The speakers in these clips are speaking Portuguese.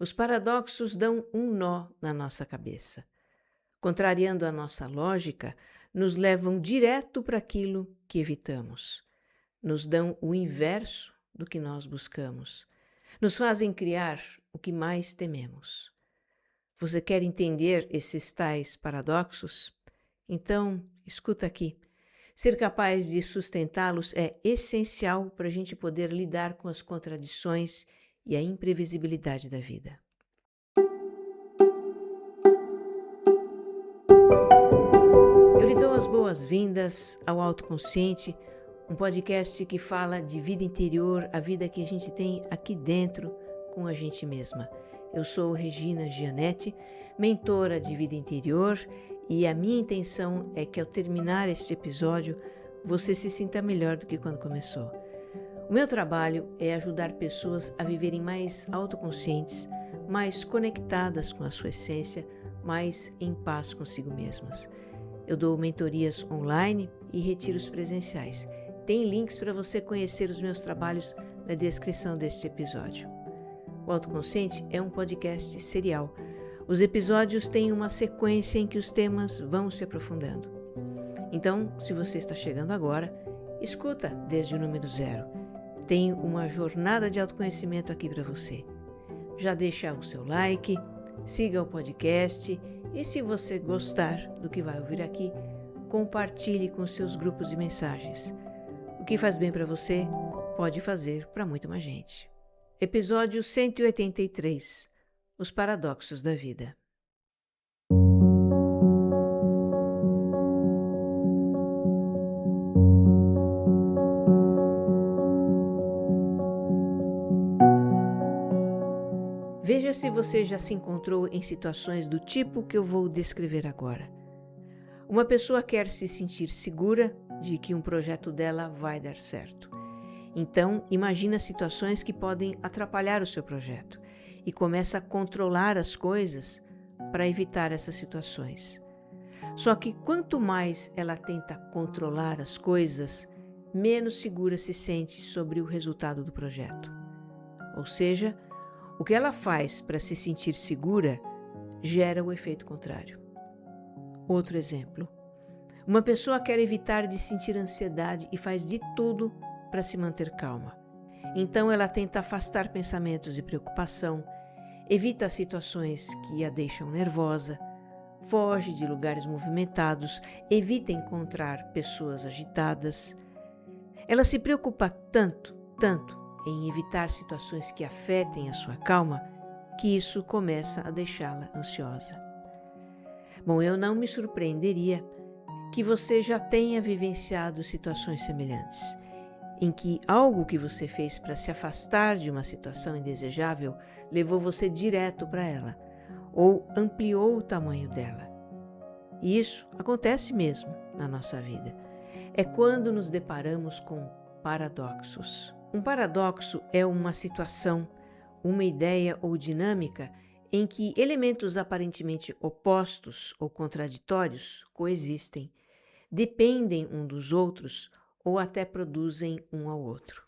Os paradoxos dão um nó na nossa cabeça. Contrariando a nossa lógica, nos levam direto para aquilo que evitamos. Nos dão o inverso do que nós buscamos. Nos fazem criar o que mais tememos. Você quer entender esses tais paradoxos? Então, escuta aqui. Ser capaz de sustentá-los é essencial para a gente poder lidar com as contradições e a imprevisibilidade da vida. Eu lhe dou as boas-vindas ao Autoconsciente, um podcast que fala de vida interior, a vida que a gente tem aqui dentro com a gente mesma. Eu sou Regina Gianetti, mentora de vida interior, e a minha intenção é que ao terminar este episódio você se sinta melhor do que quando começou. O meu trabalho é ajudar pessoas a viverem mais autoconscientes, mais conectadas com a sua essência, mais em paz consigo mesmas. Eu dou mentorias online e retiros presenciais. Tem links para você conhecer os meus trabalhos na descrição deste episódio. O Autoconsciente é um podcast serial. Os episódios têm uma sequência em que os temas vão se aprofundando. Então, se você está chegando agora, escuta desde o número 0. Tem uma jornada de autoconhecimento aqui para você. Já deixa o seu like, siga o podcast e, se você gostar do que vai ouvir aqui, compartilhe com seus grupos de mensagens. O que faz bem para você pode fazer para muito mais gente. Episódio 183. Os paradoxos da vida. Veja se você já se encontrou em situações do tipo que eu vou descrever agora. Uma pessoa quer se sentir segura de que um projeto dela vai dar certo. Então, imagina situações que podem atrapalhar o seu projeto e começa a controlar as coisas para evitar essas situações. Só que quanto mais ela tenta controlar as coisas, menos segura se sente sobre o resultado do projeto. Ou seja, o que ela faz para se sentir segura gera o efeito contrário. Outro exemplo. Uma pessoa quer evitar de sentir ansiedade e faz de tudo para se manter calma. Então ela tenta afastar pensamentos de preocupação, evita situações que a deixam nervosa, foge de lugares movimentados, evita encontrar pessoas agitadas. Ela se preocupa tanto em evitar situações que afetem a sua calma, que isso começa a deixá-la ansiosa. Bom, eu não me surpreenderia que você já tenha vivenciado situações semelhantes, em que algo que você fez para se afastar de uma situação indesejável levou você direto para ela, ou ampliou o tamanho dela. E isso acontece mesmo na nossa vida. É quando nos deparamos com paradoxos. Um paradoxo é uma situação, uma ideia ou dinâmica em que elementos aparentemente opostos ou contraditórios coexistem, dependem um dos outros ou até produzem um ao outro.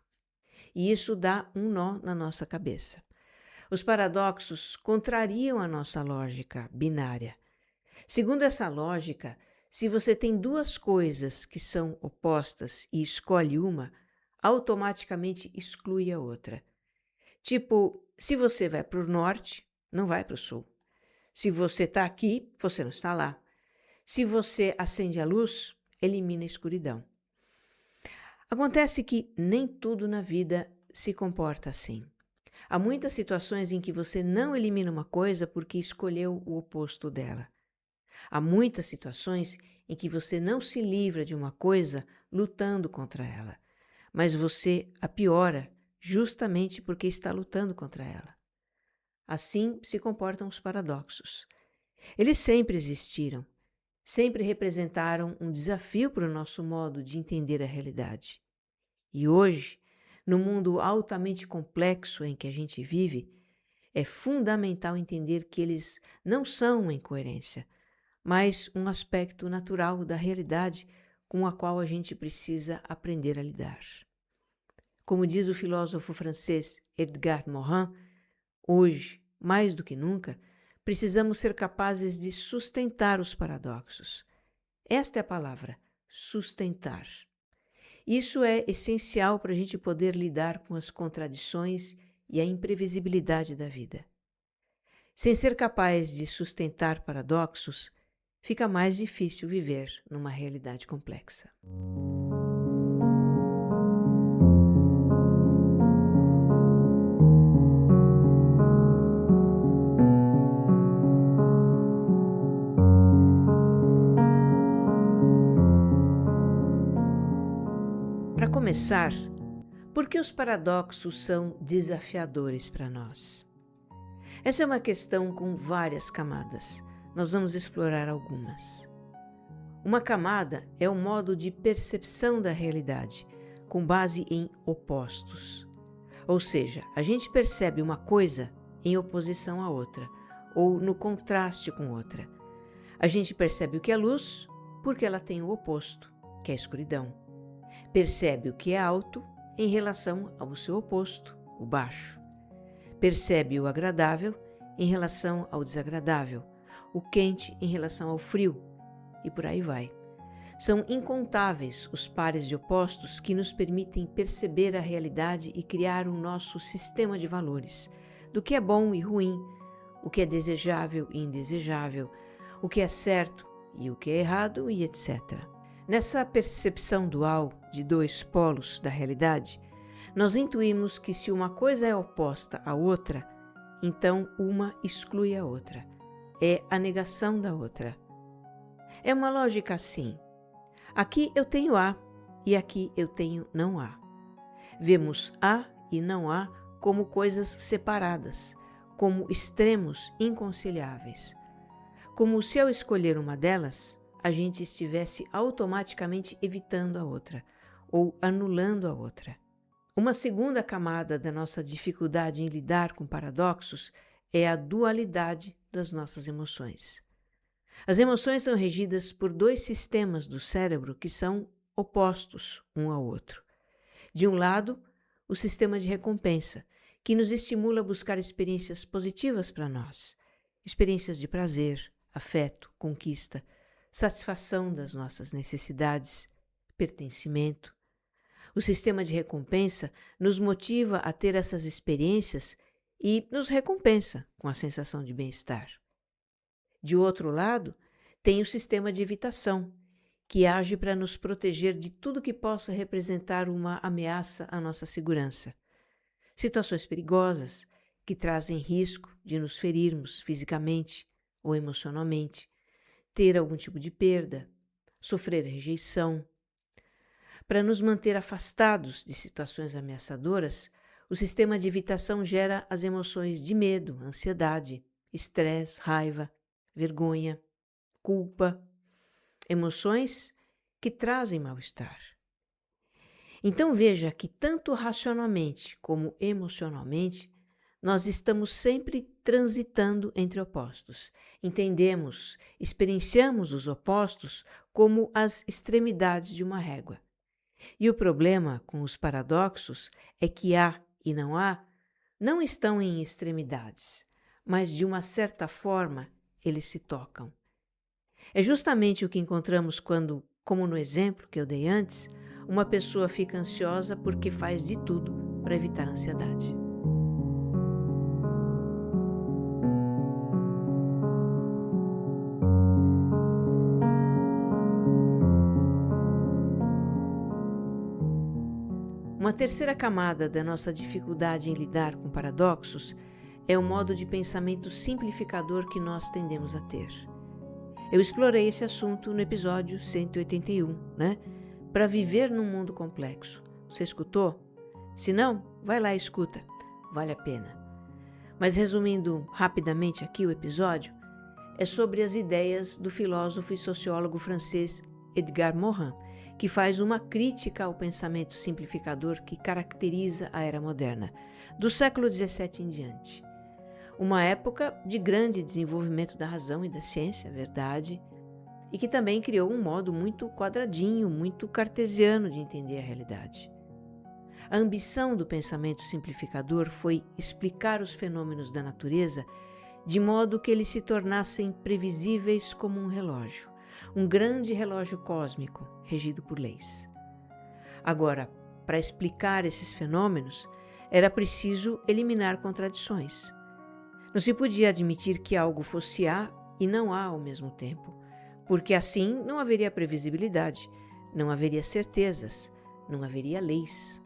E isso dá um nó na nossa cabeça. Os paradoxos contrariam a nossa lógica binária. Segundo essa lógica, se você tem duas coisas que são opostas e escolhe uma, automaticamente exclui a outra. Tipo, se você vai para o norte, não vai para o sul. Se você está aqui, você não está lá. Se você acende a luz, elimina a escuridão. Acontece que nem tudo na vida se comporta assim. Há muitas situações em que você não elimina uma coisa porque escolheu o oposto dela. Há muitas situações em que você não se livra de uma coisa lutando contra ela, mas você a piora justamente porque está lutando contra ela. Assim se comportam os paradoxos. Eles sempre existiram, sempre representaram um desafio para o nosso modo de entender a realidade. E hoje, no mundo altamente complexo em que a gente vive, é fundamental entender que eles não são uma incoerência, mas um aspecto natural da realidade com a qual a gente precisa aprender a lidar. Como diz o filósofo francês Edgar Morin, hoje mais do que nunca, precisamos ser capazes de sustentar os paradoxos. Esta é a palavra, sustentar. Isso é essencial para a gente poder lidar com as contradições e a imprevisibilidade da vida. Sem ser capaz de sustentar paradoxos, fica mais difícil viver numa realidade complexa. Para começar, por que os paradoxos são desafiadores para nós? Essa é uma questão com várias camadas. Nós vamos explorar algumas. Uma camada é o modo de percepção da realidade, com base em opostos. Ou seja, a gente percebe uma coisa em oposição à outra, ou no contraste com outra. A gente percebe o que é luz porque ela tem o oposto, que é a escuridão. Percebe o que é alto em relação ao seu oposto, o baixo. Percebe o agradável em relação ao desagradável, o quente em relação ao frio, e por aí vai. São incontáveis os pares de opostos que nos permitem perceber a realidade e criar o nosso sistema de valores, do que é bom e ruim, o que é desejável e indesejável, o que é certo e o que é errado e etc. Nessa percepção dual de dois polos da realidade, nós intuímos que se uma coisa é oposta à outra, então uma exclui a outra. É a negação da outra. É uma lógica assim. Aqui eu tenho A e aqui eu tenho não A. Vemos A e não A como coisas separadas, como extremos inconciliáveis. Como se ao escolher uma delas, a gente estivesse automaticamente evitando a outra ou anulando a outra. Uma segunda camada da nossa dificuldade em lidar com paradoxos é a dualidade das nossas emoções. As emoções são regidas por dois sistemas do cérebro que são opostos um ao outro. De um lado, o sistema de recompensa, que nos estimula a buscar experiências positivas para nós, experiências de prazer, afeto, conquista, satisfação das nossas necessidades, pertencimento. O sistema de recompensa nos motiva a ter essas experiências e nos recompensa com a sensação de bem-estar. De outro lado, tem o sistema de evitação, que age para nos proteger de tudo que possa representar uma ameaça à nossa segurança. Situações perigosas que trazem risco de nos ferirmos fisicamente ou emocionalmente, ter algum tipo de perda, sofrer rejeição. Para nos manter afastados de situações ameaçadoras, o sistema de evitação gera as emoções de medo, ansiedade, estresse, raiva, vergonha, culpa, emoções que trazem mal-estar. Então veja que tanto racionalmente como emocionalmente, nós estamos sempre transitando entre opostos. Entendemos, experienciamos os opostos como as extremidades de uma régua. E o problema com os paradoxos é que há e não estão em extremidades, mas de uma certa forma eles se tocam. É justamente o que encontramos quando, como no exemplo que eu dei antes, uma pessoa fica ansiosa porque faz de tudo para evitar a ansiedade. Uma terceira camada da nossa dificuldade em lidar com paradoxos é o modo de pensamento simplificador que nós tendemos a ter. Eu explorei esse assunto no episódio 181, Para viver num mundo complexo. Você escutou? Se não, vai lá e escuta. Vale a pena. Mas resumindo rapidamente aqui o episódio, é sobre as ideias do filósofo e sociólogo francês Edgar Morin, que faz uma crítica ao pensamento simplificador que caracteriza a era moderna, do século XVII em diante. Uma época de grande desenvolvimento da razão e da ciência, verdade, e que também criou um modo muito quadradinho, muito cartesiano de entender a realidade. A ambição do pensamento simplificador foi explicar os fenômenos da natureza de modo que eles se tornassem previsíveis como um relógio, um grande relógio cósmico regido por leis. Agora, para explicar esses fenômenos, era preciso eliminar contradições. Não se podia admitir que algo fosse A e não A ao mesmo tempo, porque assim não haveria previsibilidade, não haveria certezas, não haveria leis.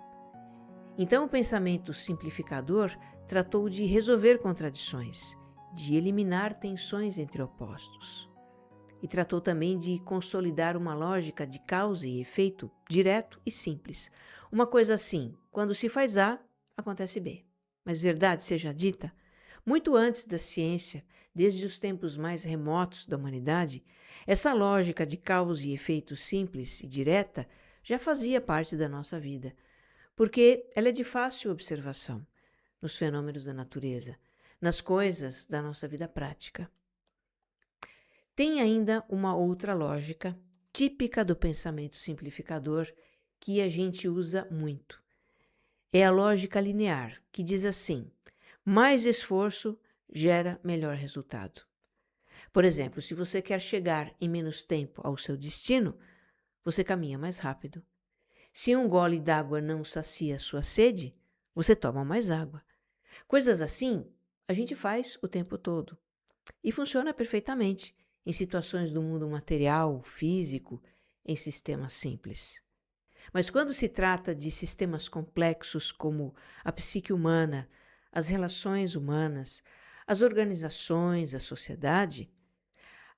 Então o pensamento simplificador tratou de resolver contradições, de eliminar tensões entre opostos. E tratou também de consolidar uma lógica de causa e efeito direto e simples. Uma coisa assim, quando se faz A, acontece B. Mas verdade seja dita, muito antes da ciência, desde os tempos mais remotos da humanidade, essa lógica de causa e efeito simples e direta já fazia parte da nossa vida, porque ela é de fácil observação nos fenômenos da natureza, nas coisas da nossa vida prática. Tem ainda uma outra lógica, típica do pensamento simplificador, que a gente usa muito. É a lógica linear, que diz assim: mais esforço gera melhor resultado. Por exemplo, se você quer chegar em menos tempo ao seu destino, você caminha mais rápido. Se um gole d'água não sacia sua sede, você toma mais água. Coisas assim a gente faz o tempo todo. E funciona perfeitamente em situações do mundo material, físico, em sistemas simples. Mas quando se trata de sistemas complexos como a psique humana, as relações humanas, as organizações, a sociedade,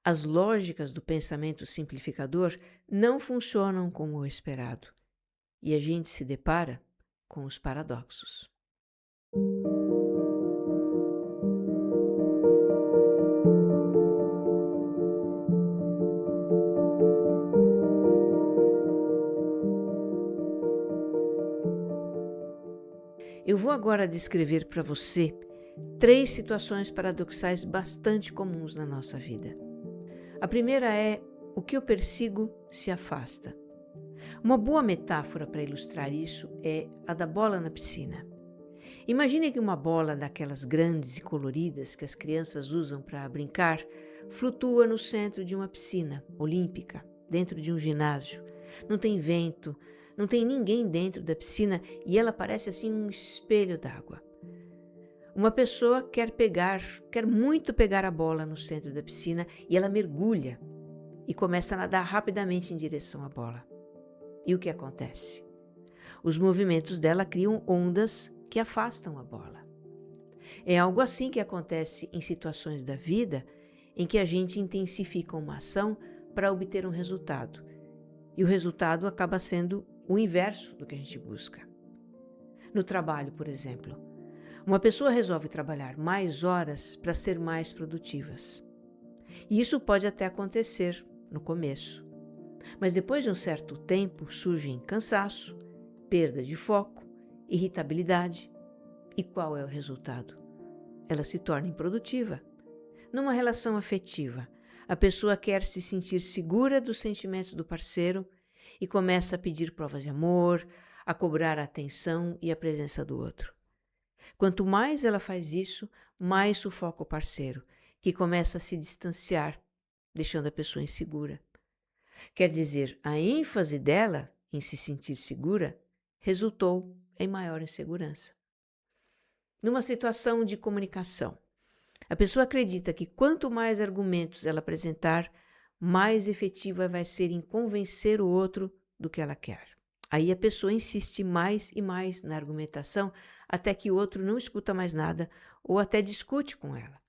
as lógicas do pensamento simplificador não funcionam como o esperado. E a gente se depara com os paradoxos. Eu vou agora descrever para você 3 situações paradoxais bastante comuns na nossa vida. A primeira é: o que eu persigo se afasta. Uma boa metáfora para ilustrar isso é a da bola na piscina. Imagine que uma bola daquelas grandes e coloridas que as crianças usam para brincar flutua no centro de uma piscina olímpica, dentro de um ginásio. Não tem vento, não tem ninguém dentro da piscina e ela parece assim um espelho d'água. Uma pessoa quer muito pegar a bola no centro da piscina e ela mergulha e começa a nadar rapidamente em direção à bola. E o que acontece? Os movimentos dela criam ondas que afastam a bola. É algo assim que acontece em situações da vida em que a gente intensifica uma ação para obter um resultado. E o resultado acaba sendo o inverso do que a gente busca. No trabalho, por exemplo, uma pessoa resolve trabalhar mais horas para ser mais produtivas. E isso pode até acontecer no começo. Mas depois de um certo tempo surgem cansaço, perda de foco, irritabilidade. E qual é o resultado? Ela se torna improdutiva. Numa relação afetiva, a pessoa quer se sentir segura dos sentimentos do parceiro e começa a pedir provas de amor, a cobrar a atenção e a presença do outro. Quanto mais ela faz isso, mais sufoca o parceiro, que começa a se distanciar, deixando a pessoa insegura. Quer dizer, a ênfase dela em se sentir segura resultou em maior insegurança. Numa situação de comunicação, a pessoa acredita que quanto mais argumentos ela apresentar, mais efetiva vai ser em convencer o outro do que ela quer. Aí a pessoa insiste mais e mais na argumentação até que o outro não escuta mais nada ou até discute com ela.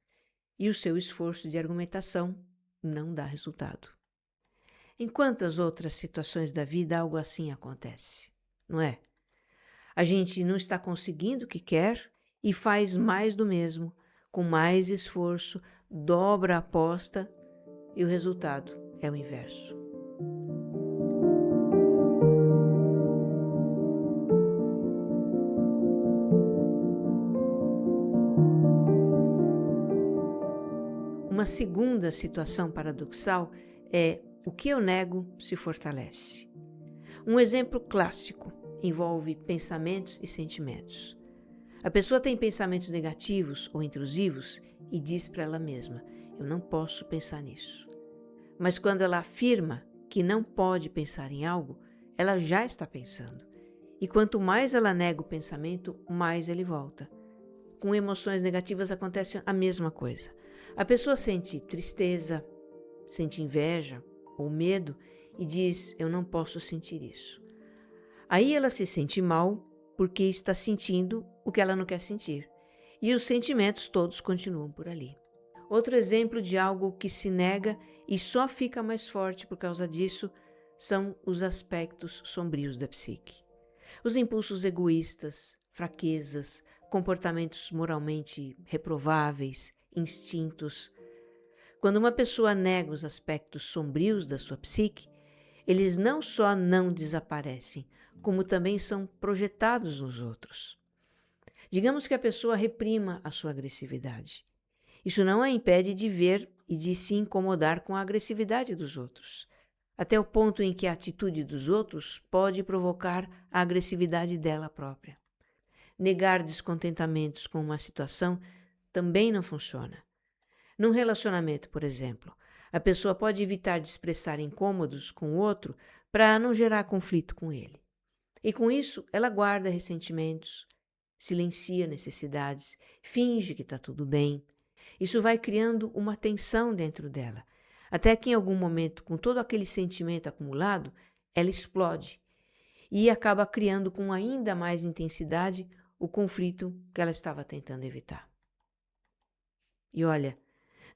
E o seu esforço de argumentação não dá resultado. Em quantas outras situações da vida algo assim acontece, não é? A gente não está conseguindo o que quer e faz mais do mesmo, com mais esforço, dobra a aposta e o resultado é o inverso. Uma segunda situação paradoxal é: o que eu nego se fortalece. Um exemplo clássico envolve pensamentos e sentimentos. A pessoa tem pensamentos negativos ou intrusivos e diz para ela mesma: eu não posso pensar nisso. Mas quando ela afirma que não pode pensar em algo, ela já está pensando. E quanto mais ela nega o pensamento, mais ele volta. Com emoções negativas acontece a mesma coisa. A pessoa sente tristeza, sente inveja ou medo e diz: eu não posso sentir isso. Aí ela se sente mal porque está sentindo o que ela não quer sentir. E os sentimentos todos continuam por ali. Outro exemplo de algo que se nega e só fica mais forte por causa disso são os aspectos sombrios da psique. Os impulsos egoístas, fraquezas, comportamentos moralmente reprováveis, instintos. Quando uma pessoa nega os aspectos sombrios da sua psique, eles não só não desaparecem, como também são projetados nos outros. Digamos que a pessoa reprima a sua agressividade. Isso não a impede de ver e de se incomodar com a agressividade dos outros, até o ponto em que a atitude dos outros pode provocar a agressividade dela própria. Negar descontentamentos com uma situação também não funciona. Num relacionamento, por exemplo, a pessoa pode evitar de expressar incômodos com o outro para não gerar conflito com ele. E com isso, ela guarda ressentimentos, silencia necessidades, finge que está tudo bem. Isso vai criando uma tensão dentro dela, até que em algum momento, com todo aquele sentimento acumulado, ela explode e acaba criando com ainda mais intensidade o conflito que ela estava tentando evitar. E olha,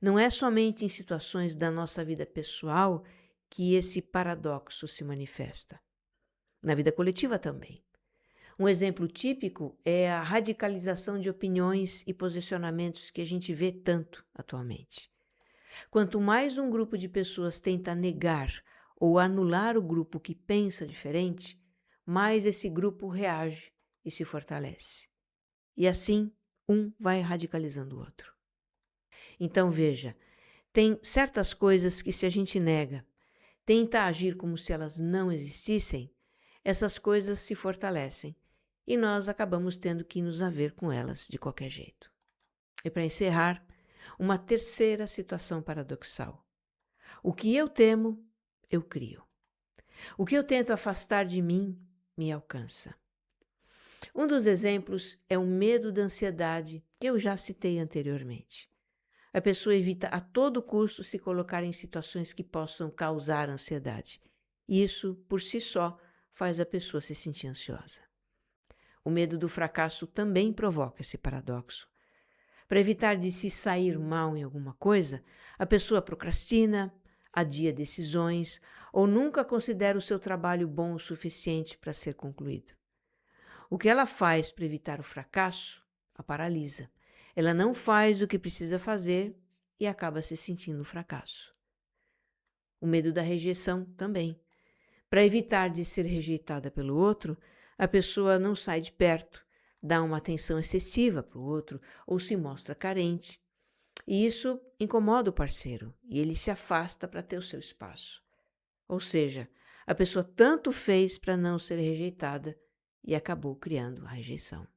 não é somente em situações da nossa vida pessoal que esse paradoxo se manifesta. Na vida coletiva também. Um exemplo típico é a radicalização de opiniões e posicionamentos que a gente vê tanto atualmente. Quanto mais um grupo de pessoas tenta negar ou anular o grupo que pensa diferente, mais esse grupo reage e se fortalece. E assim, um vai radicalizando o outro. Então veja, tem certas coisas que se a gente nega, tenta agir como se elas não existissem, essas coisas se fortalecem e nós acabamos tendo que nos haver com elas de qualquer jeito. E para encerrar, uma terceira situação paradoxal. O que eu temo, eu crio. O que eu tento afastar de mim, me alcança. Um dos exemplos é o medo da ansiedade que eu já citei anteriormente. A pessoa evita a todo custo se colocar em situações que possam causar ansiedade. Isso, por si só, faz a pessoa se sentir ansiosa. O medo do fracasso também provoca esse paradoxo. Para evitar de se sair mal em alguma coisa, a pessoa procrastina, adia decisões ou nunca considera o seu trabalho bom o suficiente para ser concluído. O que ela faz para evitar o fracasso a paralisa. Ela não faz o que precisa fazer e acaba se sentindo um fracasso. O medo da rejeição também. Para evitar de ser rejeitada pelo outro, a pessoa não sai de perto, dá uma atenção excessiva para o outro ou se mostra carente. E isso incomoda o parceiro e ele se afasta para ter o seu espaço. Ou seja, a pessoa tanto fez para não ser rejeitada e acabou criando a rejeição.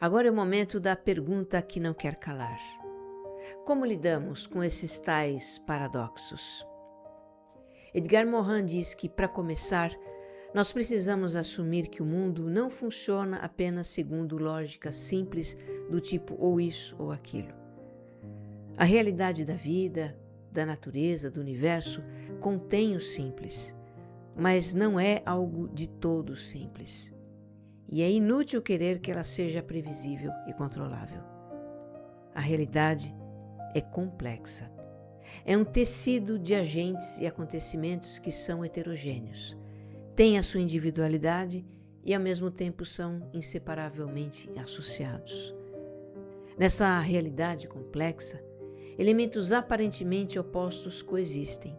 Agora é o momento da pergunta que não quer calar. Como lidamos com esses tais paradoxos? Edgar Morin diz que, para começar, nós precisamos assumir que o mundo não funciona apenas segundo lógicas simples do tipo ou isso ou aquilo. A realidade da vida, da natureza, do universo, contém o simples, mas não é algo de todo simples. E é inútil querer que ela seja previsível e controlável. A realidade é complexa. É um tecido de agentes e acontecimentos que são heterogêneos, têm a sua individualidade e ao mesmo tempo são inseparavelmente associados. Nessa realidade complexa, elementos aparentemente opostos coexistem,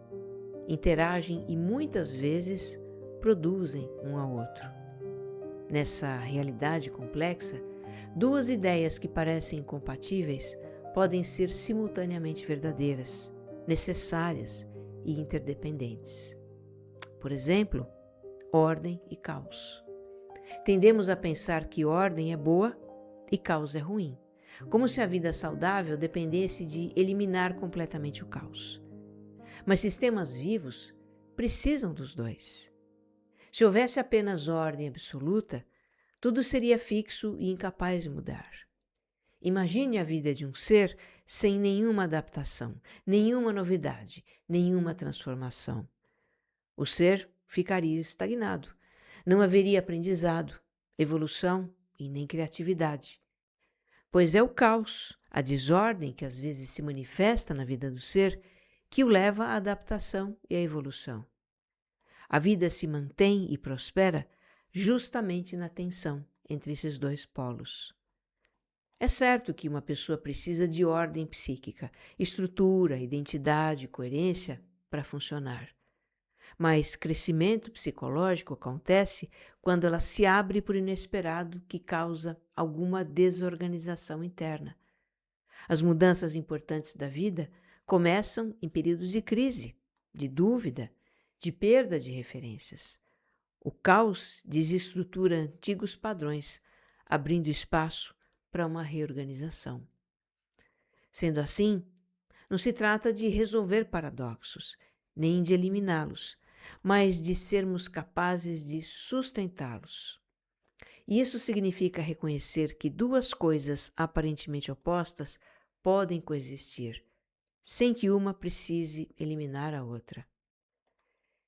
interagem e muitas vezes produzem um ao outro. Nessa realidade complexa, duas ideias que parecem incompatíveis podem ser simultaneamente verdadeiras, necessárias e interdependentes. Por exemplo, ordem e caos. Tendemos a pensar que ordem é boa e caos é ruim, como se a vida saudável dependesse de eliminar completamente o caos. Mas sistemas vivos precisam dos dois. Se houvesse apenas ordem absoluta, tudo seria fixo e incapaz de mudar. Imagine a vida de um ser sem nenhuma adaptação, nenhuma novidade, nenhuma transformação. O ser ficaria estagnado. Não haveria aprendizado, evolução e nem criatividade. Pois é o caos, a desordem que às vezes se manifesta na vida do ser, que o leva à adaptação e à evolução. A vida se mantém e prospera justamente na tensão entre esses dois polos. É certo que uma pessoa precisa de ordem psíquica, estrutura, identidade, coerência para funcionar. Mas crescimento psicológico acontece quando ela se abre para o inesperado que causa alguma desorganização interna. As mudanças importantes da vida começam em períodos de crise, de dúvida, de perda de referências. O caos desestrutura antigos padrões, abrindo espaço para uma reorganização. Sendo assim, não se trata de resolver paradoxos, nem de eliminá-los, mas de sermos capazes de sustentá-los. Isso significa reconhecer que duas coisas aparentemente opostas podem coexistir, sem que uma precise eliminar a outra.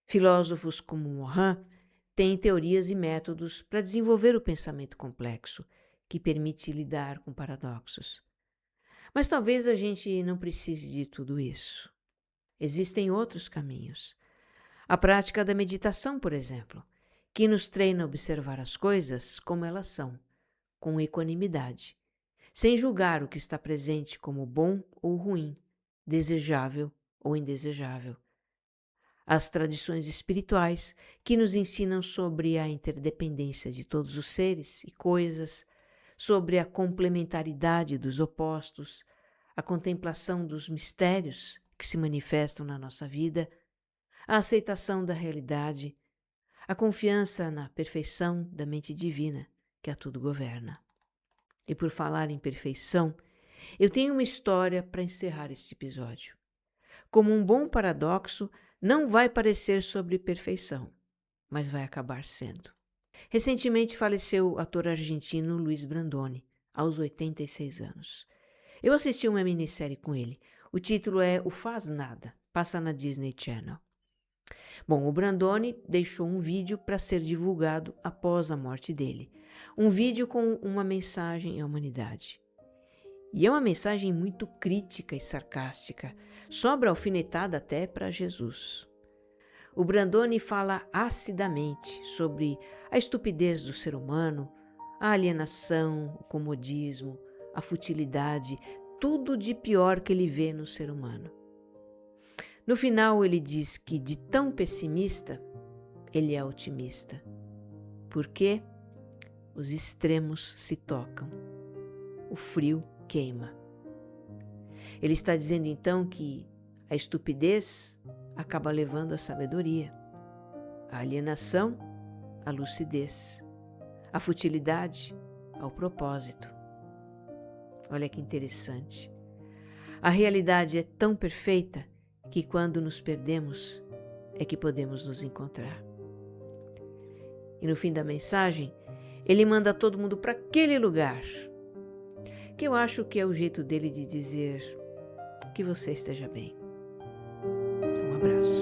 Filósofos como Morin têm teorias e métodos para desenvolver o pensamento complexo, que permite lidar com paradoxos. Mas talvez a gente não precise de tudo isso. Existem outros caminhos. A prática da meditação, por exemplo, que nos treina a observar as coisas como elas são, com equanimidade, sem julgar o que está presente como bom ou ruim, desejável ou indesejável. As tradições espirituais que nos ensinam sobre a interdependência de todos os seres e coisas, sobre a complementaridade dos opostos, a contemplação dos mistérios que se manifestam na nossa vida, a aceitação da realidade, a confiança na perfeição da mente divina que a tudo governa. E por falar em perfeição, eu tenho uma história para encerrar este episódio. Como um bom paradoxo, não vai parecer sobre perfeição, mas vai acabar sendo. Recentemente faleceu o ator argentino Luis Brandoni, aos 86 anos. Eu assisti uma minissérie com ele. O título é O Faz Nada, passa na Disney Channel. Bom, o Brandoni deixou um vídeo para ser divulgado após a morte dele. Um vídeo com uma mensagem à humanidade. E é uma mensagem muito crítica e sarcástica, sobra alfinetada até para Jesus. O Brandoni fala acidamente sobre a estupidez do ser humano, a alienação, o comodismo, a futilidade, tudo de pior que ele vê no ser humano. No final ele diz que de tão pessimista, ele é otimista. Porque os extremos se tocam, o frio queima. Ele está dizendo então que a estupidez acaba levando à sabedoria, a alienação à lucidez, a futilidade ao propósito. Olha que interessante. A realidade é tão perfeita que quando nos perdemos é que podemos nos encontrar. E no fim da mensagem, ele manda todo mundo para aquele lugar, que eu acho que é o jeito dele de dizer que você esteja bem. Um abraço.